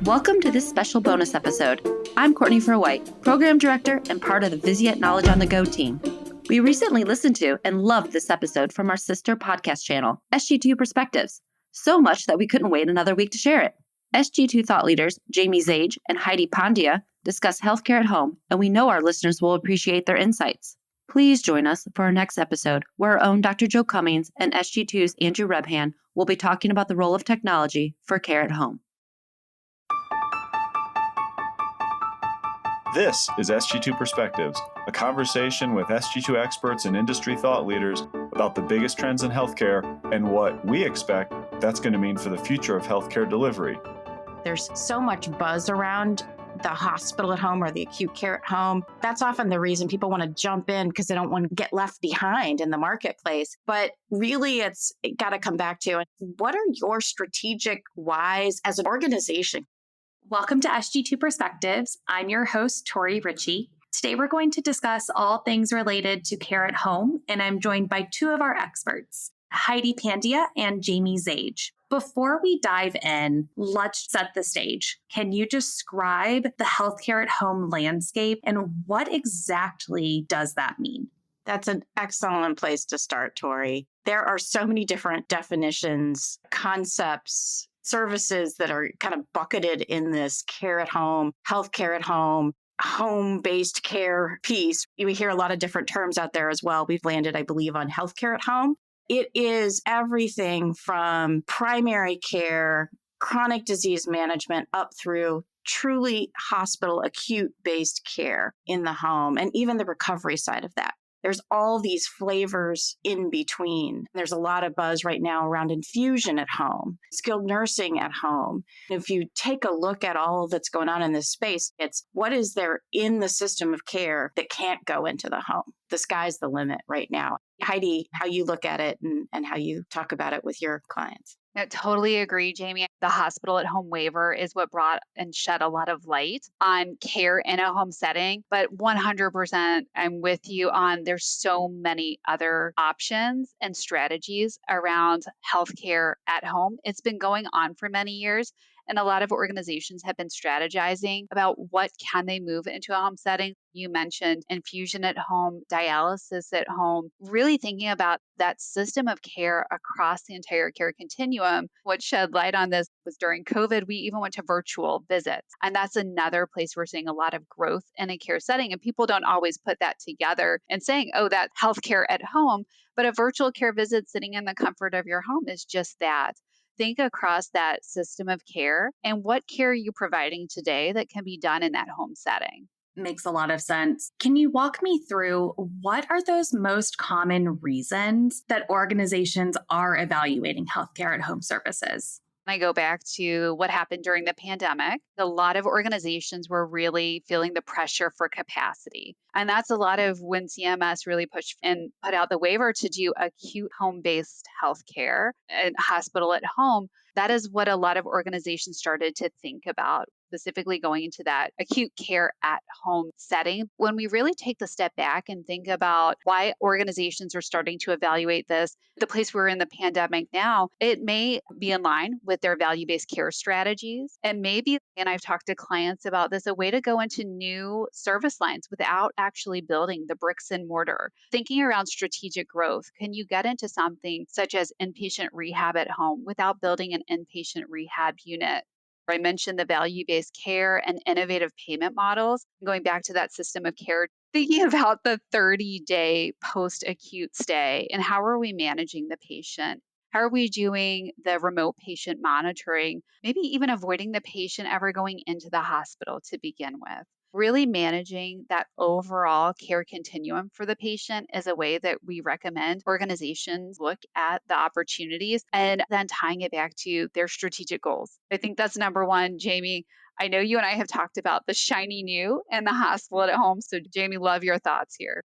Welcome to this special bonus episode. I'm Courtney Furr-White, Program Director and part of the Visiet Knowledge on the Go team. We recently listened to and loved this episode from our sister podcast channel, Sg2 Perspectives, so much that we couldn't wait another week to share it. Sg2 thought leaders Jayme Zage and Heidi Pandya discuss healthcare at home, and we know our listeners will appreciate their insights. Please join us for our next episode, where our own Dr. Joe Cummings and Sg2's Andrew Rebhan will be talking about the role of technology for care at home. This is Sg2 Perspectives, a conversation with Sg2 experts and industry thought leaders about the biggest trends in healthcare and what we expect that's going to mean for the future of healthcare delivery. There's so much buzz around the hospital at home or the acute care at home. That's often the reason people want to jump in because they don't want to get left behind in the marketplace. But really, it's got to come back to what are your strategic whys as an organization? Welcome to Sg2 Perspectives. I'm your host, Tori Ritchie. Today, we're going to discuss all things related to care at home, and I'm joined by two of our experts, Heidi Pandya and Jayme Zage. Before we dive in, let's set the stage. Can you describe the healthcare at home landscape and what exactly does that mean? That's an excellent place to start, Tori. There are so many different definitions, concepts, services that are kind of bucketed in this care at home, healthcare at home, home-based care piece. We hear a lot of different terms out there as well. We've landed, I believe, on healthcare at home. It is everything from primary care, chronic disease management, up through truly hospital acute-based care in the home, and even the recovery side of that. There's all these flavors in between. There's a lot of buzz right now around infusion at home, skilled nursing at home. If you take a look at all that's going on in this space, it's what is there in the system of care that can't go into the home? The sky's the limit right now. Heidi, how you look at it and how you talk about it with your clients. I totally agree, Jayme. The hospital at home waiver is what brought and shed a lot of light on care in a home setting. But 100%, I'm with you on there's so many other options and strategies around healthcare at home. It's been going on for many years. And a lot of organizations have been strategizing about what can they move into a home setting. You mentioned infusion at home, dialysis at home, really thinking about that system of care across the entire care continuum. What shed light on this was during COVID, we even went to virtual visits. And that's another place we're seeing a lot of growth in a care setting. And people don't always put that together and saying, oh, that's healthcare at home. But a virtual care visit sitting in the comfort of your home is just that. Think across that system of care and what care are you providing today that can be done in that home setting? Makes a lot of sense. Can you walk me through what are those most common reasons that organizations are evaluating healthcare at home services? I go back to what happened during the pandemic. A lot of organizations were really feeling the pressure for capacity. And that's a lot of when CMS really pushed and put out the waiver to do acute home-based healthcare and hospital at home. That is what a lot of organizations started to think about, specifically going into that acute care at home setting. When we really take the step back and think about why organizations are starting to evaluate this, the place we're in the pandemic now, it may be in line with their value-based care strategies. And maybe, and I've talked to clients about this, a way to go into new service lines without actually building the bricks and mortar. Thinking around strategic growth, can you get into something such as inpatient rehab at home without building an inpatient rehab unit? I mentioned the value-based care and innovative payment models. Going back to that system of care, thinking about the 30-day post-acute stay and how are we managing the patient? How are we doing the remote patient monitoring? Maybe even avoiding the patient ever going into the hospital to begin with. Really managing that overall care continuum for the patient is a way that we recommend organizations look at the opportunities and then tying it back to their strategic goals. I think that's number one, Jayme. I know you and I have talked about the shiny new and the hospital at home. So Jayme, love your thoughts here.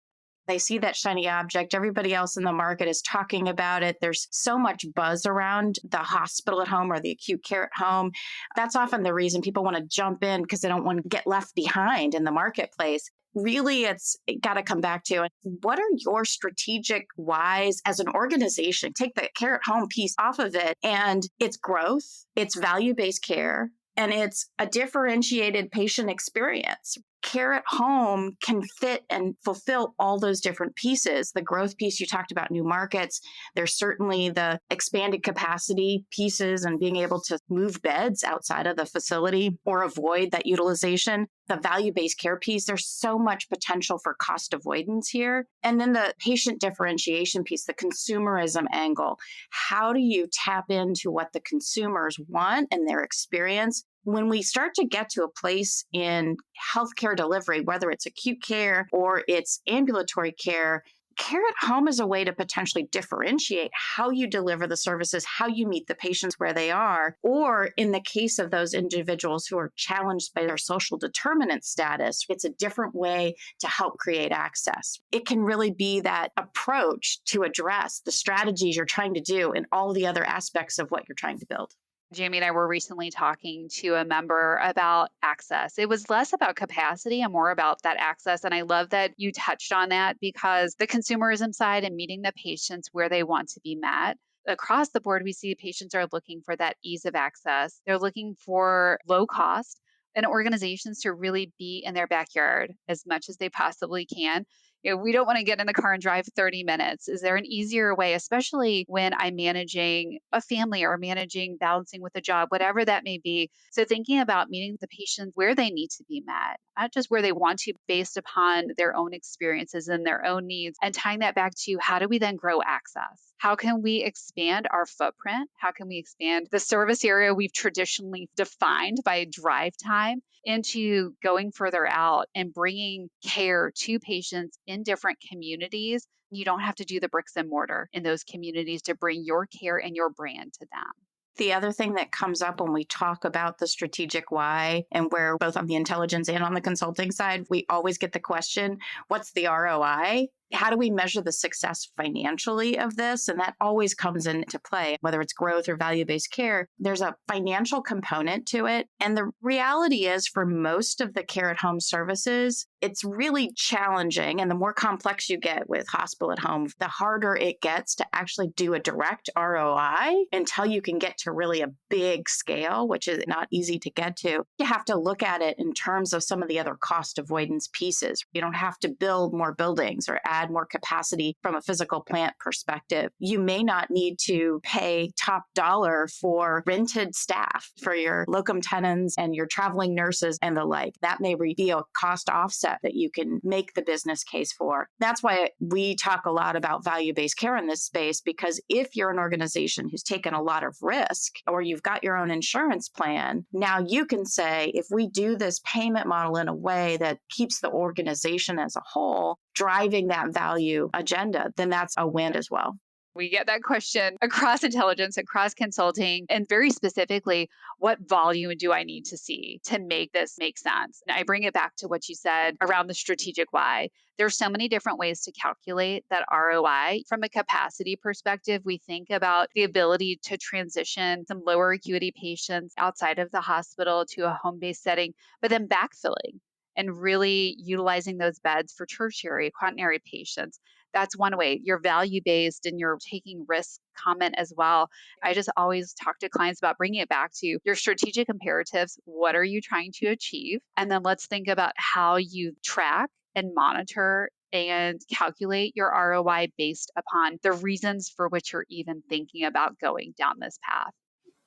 They see that shiny object. Everybody else in the market is talking about it. There's so much buzz around the hospital at home or the acute care at home. That's often the reason people want to jump in because they don't want to get left behind in the marketplace. Really, it's got to come back to what are your strategic whys as an organization? Take the care at home piece off of it, and it's growth, it's value-based care, And it's a differentiated patient experience. Care at home can fit and fulfill all those different pieces. The growth piece, you talked about new markets. There's certainly the expanded capacity pieces and being able to move beds outside of the facility or avoid that utilization. The value-based care piece, there's so much potential for cost avoidance here. And then the patient differentiation piece, the consumerism angle. How do you tap into what the consumers want and their experience? When we start to get to a place in healthcare delivery, whether it's acute care or it's ambulatory care, care at home is a way to potentially differentiate how you deliver the services, how you meet the patients where they are, or in the case of those individuals who are challenged by their social determinant status, it's a different way to help create access. It can really be that approach to address the strategies you're trying to do and all the other aspects of what you're trying to build. Jayme and I were recently talking to a member about access. It was less about capacity and more about that access. And I love that you touched on that because the consumerism side and meeting the patients where they want to be met. Across the board, we see patients are looking for that ease of access. They're looking for low cost and organizations to really be in their backyard as much as they possibly can. We don't want to get in the car and drive 30 minutes. Is there an easier way, especially when I'm managing a family or managing balancing with a job, whatever that may be? So thinking about meeting the patients where they need to be met, not just where they want to based upon their own experiences and their own needs, and tying that back to how do we then grow access? How can we expand our footprint? How can we expand the service area we've traditionally defined by drive time into going further out and bringing care to patients in different communities? You don't have to do the bricks and mortar in those communities to bring your care and your brand to them. The other thing that comes up when we talk about the strategic why, and where both on the intelligence and on the consulting side, we always get the question, what's the ROI? How do we measure the success financially of this? And that always comes into play, whether it's growth or value-based care. There's a financial component to it. And the reality is for most of the care at home services, it's really challenging. And the more complex you get with hospital at home, the harder it gets to actually do a direct ROI until you can get to really a big scale, which is not easy to get to. You have to look at it in terms of some of the other cost avoidance pieces. You don't have to build more buildings or add more capacity from a physical plant perspective. You may not need to pay top dollar for rented staff for your locum tenens and your traveling nurses and the like. That may be a cost offset that you can make the business case for. That's why we talk a lot about value-based care in this space, because if you're an organization who's taken a lot of risk or you've got your own insurance plan, now you can say, if we do this payment model in a way that keeps the organization as a whole driving that value agenda, then that's a win as well. We get that question across intelligence, across consulting, and very specifically, what volume do I need to see to make this make sense? And I bring it back to what you said around the strategic why. There's so many different ways to calculate that ROI. From a capacity perspective, we think about the ability to transition some lower acuity patients outside of the hospital to a home-based setting, but then backfilling and really utilizing those beds for tertiary, quaternary patients. That's one way. You're value-based and you're taking risk comment as well. I just always talk to clients about bringing it back to your strategic imperatives. What are you trying to achieve? And then let's think about how you track and monitor and calculate your ROI based upon the reasons for which you're even thinking about going down this path.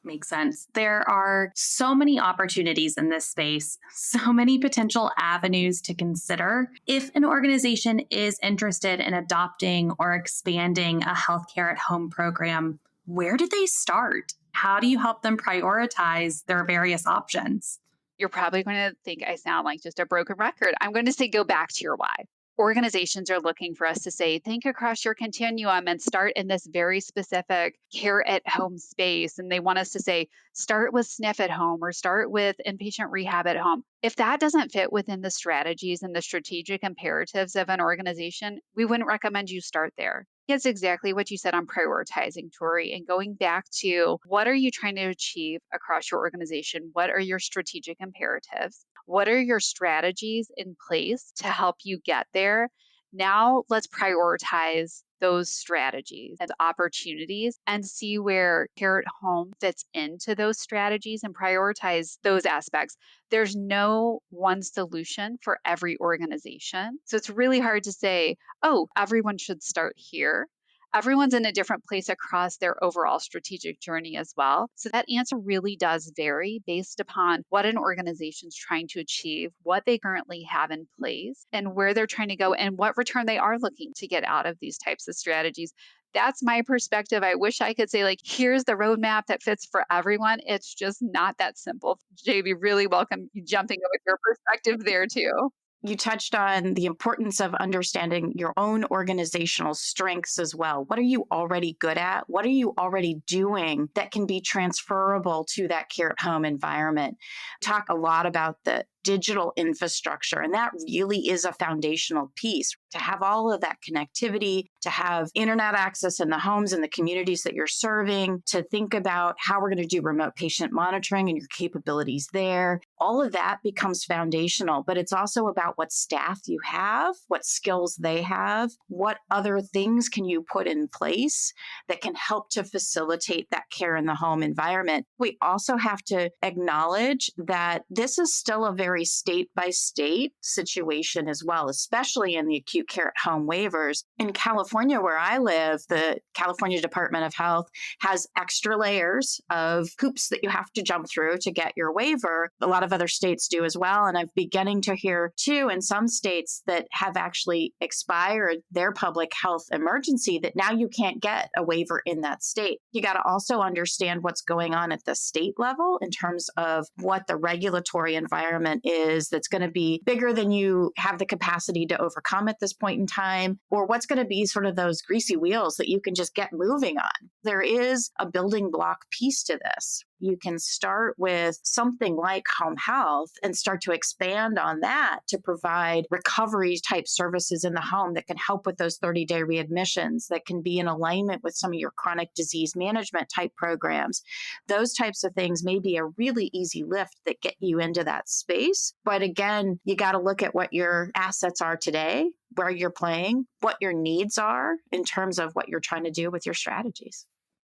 Makes sense. There are so many opportunities in this space, so many potential avenues to consider. If an organization is interested in adopting or expanding a healthcare at home program, where do they start? How do you help them prioritize their various options? You're probably going to think I sound like just a broken record. I'm going to say, go back to your why. Organizations are looking for us to say, think across your continuum and start in this very specific care at home space. And they want us to say, start with SNF at home or start with inpatient rehab at home. If that doesn't fit within the strategies and the strategic imperatives of an organization, we wouldn't recommend you start there. It's exactly what you said on prioritizing, Tori, and going back to what are you trying to achieve across your organization? What are your strategic imperatives? What are your strategies in place to help you get there? Now let's prioritize those strategies and opportunities and see where Care at Home fits into those strategies and prioritize those aspects. There's no one solution for every organization. So it's really hard to say, oh, everyone should start here. Everyone's in a different place across their overall strategic journey as well. So that answer really does vary based upon what an organization's trying to achieve, what they currently have in place, and where they're trying to go, and what return they are looking to get out of these types of strategies. That's my perspective. I wish I could say, like, here's the roadmap that fits for everyone. It's just not that simple. Jayme, really welcome you jumping in with your perspective there too. You touched on the importance of understanding your own organizational strengths as well. What are you already good at? What are you already doing that can be transferable to that care at home environment? Talk a lot about the digital infrastructure, and that really is a foundational piece. To have all of that connectivity, to have internet access in the homes and the communities that you're serving, to think about how we're going to do remote patient monitoring and your capabilities there. All of that becomes foundational, but it's also about what staff you have, what skills they have, what other things can you put in place that can help to facilitate that care in the home environment. We also have to acknowledge that this is still a very state by state situation as well, especially in the acute care at home waivers. In California, where I live, the California Department of Health has extra layers of hoops that you have to jump through to get your waiver. A lot of other states do as well. And I'm beginning to hear too, in some states that have actually expired their public health emergency, that now you can't get a waiver in that state. You got to also understand what's going on at the state level in terms of what the regulatory environment is that's going to be bigger than you have the capacity to overcome at this point in time, or what's going to be sort of those greasy wheels that you can just get moving on. There is a building block piece to this. You can start with something like home health and start to expand on that to provide recovery type services in the home that can help with those 30-day readmissions, that can be in alignment with some of your chronic disease management type programs. Those types of things may be a really easy lift that get you into that space. But again, you got to look at what your assets are today, where you're playing, what your needs are in terms of what you're trying to do with your strategies.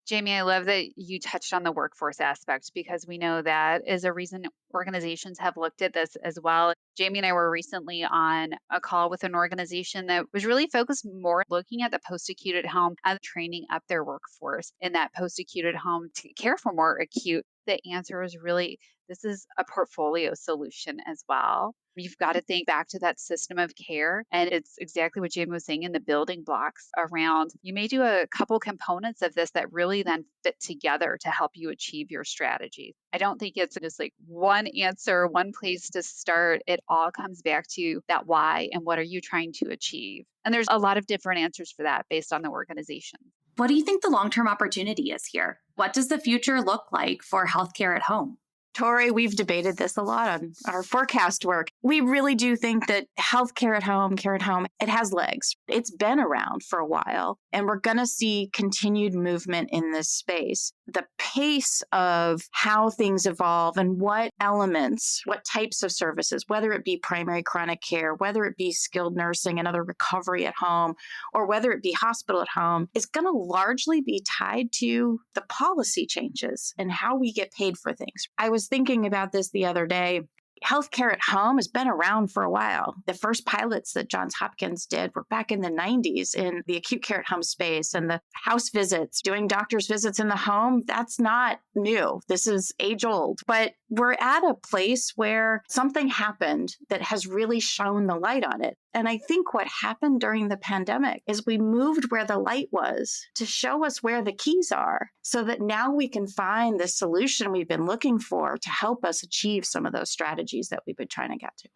Jayme, I love that you touched on the workforce aspect because we know that is a reason organizations have looked at this as well. Jayme and I were recently on a call with an organization that was really focused more looking at the post-acute at home and training up their workforce in that post-acute at home to care for more acute. The answer was really, this is a portfolio solution as well. You've got to think back to that system of care. And it's exactly what Jayme was saying in the building blocks around. You may do a couple components of this that really then fit together to help you achieve your strategy. I don't think it's just like one answer, one place to start. It all comes back to that why and what are you trying to achieve? And there's a lot of different answers for that based on the organization. What do you think the long-term opportunity is here? What does the future look like for healthcare at home? Tori, we've debated this a lot on our forecast work. We really do think that healthcare at home, care at home, it has legs. It's been around for a while, and we're going to see continued movement in this space. The pace of how things evolve and what elements, what types of services, whether it be primary chronic care, whether it be skilled nursing and other recovery at home, or whether it be hospital at home, is going to largely be tied to the policy changes and how we get paid for things. I was thinking about this the other day. Healthcare at home has been around for a while. The first pilots that Johns Hopkins did were back in the 90s in the acute care at home space, and the house visits, doing doctor's visits in the home. That's not new. This is age old. But we're at a place where something happened that has really shone the light on it. And I think what happened during the pandemic is we moved where the light was to show us where the keys are so that now we can find the solution we've been looking for to help us achieve some of those strategies that we've been trying to get to.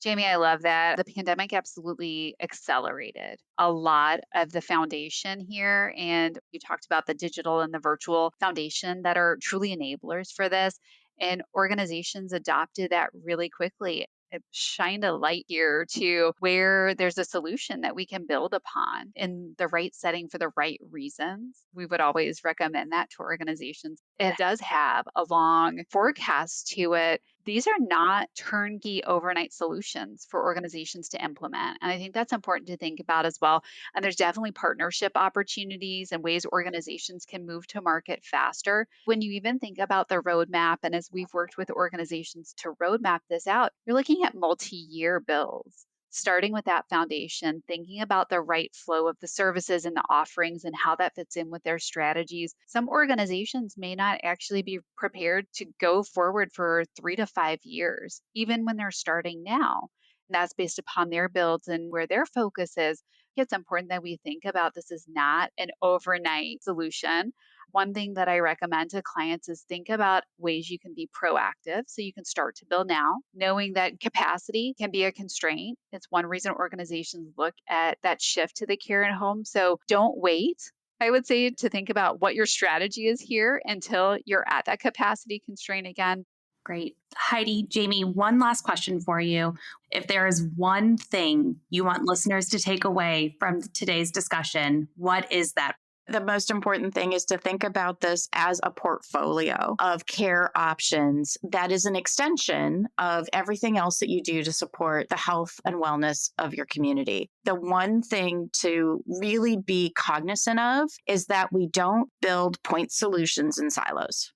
Jayme, I love that. The pandemic absolutely accelerated a lot of the foundation here. And you talked about the digital and the virtual foundation that are truly enablers for this. And organizations adopted that really quickly. It shined a light here to where there's a solution that we can build upon in the right setting for the right reasons. We would always recommend that to organizations. It does have a long forecast to it. these are not turnkey overnight solutions for organizations to implement. And I think that's important to think about as well. And there's definitely partnership opportunities and ways organizations can move to market faster. When you even think about the roadmap, and as we've worked with organizations to roadmap this out, you're looking at multi-year builds. Starting with that foundation, thinking about the right flow of the services and the offerings and how that fits in with their strategies. Some organizations may not actually be prepared to go forward for 3 to 5 years, even when they're starting now. And that's based upon their builds and where their focus is. It's important that we think about this as not an overnight solution. One thing that I recommend to clients is think about ways you can be proactive so you can start to build now, knowing that capacity can be a constraint. It's one reason organizations look at that shift to the care at home. So don't wait. I would say to think about what your strategy is here until you're at that capacity constraint again. Great. Heidi, Jayme, one last question for you. If there is one thing you want listeners to take away from today's discussion, what is that? The most important thing is to think about this as a portfolio of care options that is an extension of everything else that you do to support the health and wellness of your community. The one thing to really be cognizant of is that we don't build point solutions in silos.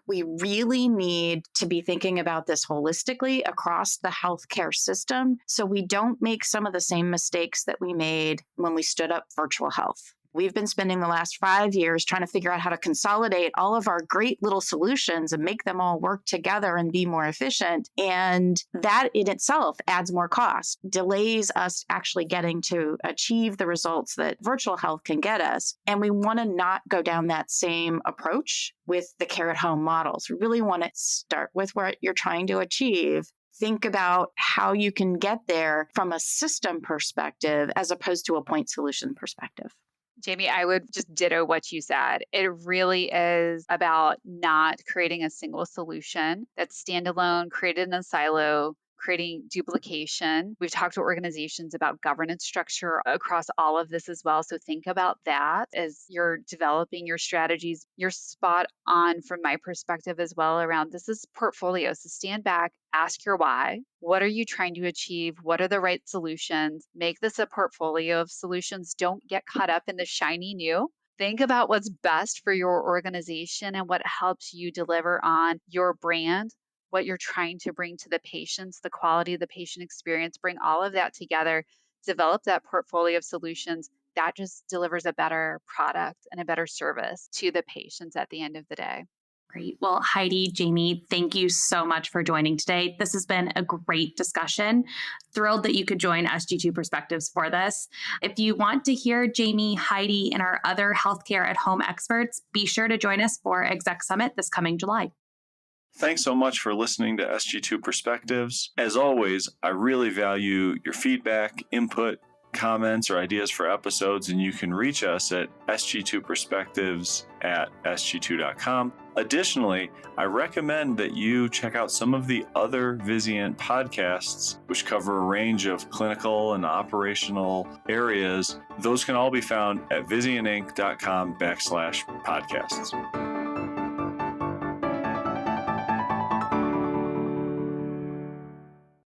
We really need to be thinking about this holistically across the healthcare system so we don't make some of the same mistakes that we made when we stood up virtual health. We've been spending the last 5 years trying to figure out how to consolidate all of our great little solutions and make them all work together and be more efficient. And that in itself adds more cost, delays us actually getting to achieve the results that virtual health can get us. And we want to not go down that same approach with the care at home models. We really want to start with what you're trying to achieve. Think about how you can get there from a system perspective as opposed to a point solution perspective. Jayme, I would just ditto what you said. It really is about not creating a single solution that's standalone, created in a silo, creating duplication. We've talked to organizations about governance structure across all of this as well. So think about that as you're developing your strategies. You're spot on from my perspective as well around this is portfolio. So stand back, ask your why. What are you trying to achieve? What are the right solutions? Make this a portfolio of solutions. Don't get caught up in the shiny new. Think about what's best for your organization and what helps you deliver on your brand, what you're trying to bring to the patients, the quality of the patient experience, bring all of that together, develop that portfolio of solutions. That just delivers a better product and a better service to the patients at the end of the day. Great. Well, Heidi, Jayme, thank you so much for joining today. This has been a great discussion. Thrilled that you could join Sg2 Perspectives for this. If you want to hear Jayme, Heidi, and our other healthcare at home experts, be sure to join us for Exec Summit this coming July. Thanks so much for listening to SG2 Perspectives. As always, I really value your feedback, input, comments, or ideas for episodes, and you can reach us at sg2perspectives@sg2.com. Additionally, I recommend that you check out some of the other Vizient podcasts, which cover a range of clinical and operational areas. Those can all be found at vizientinc.com/podcasts.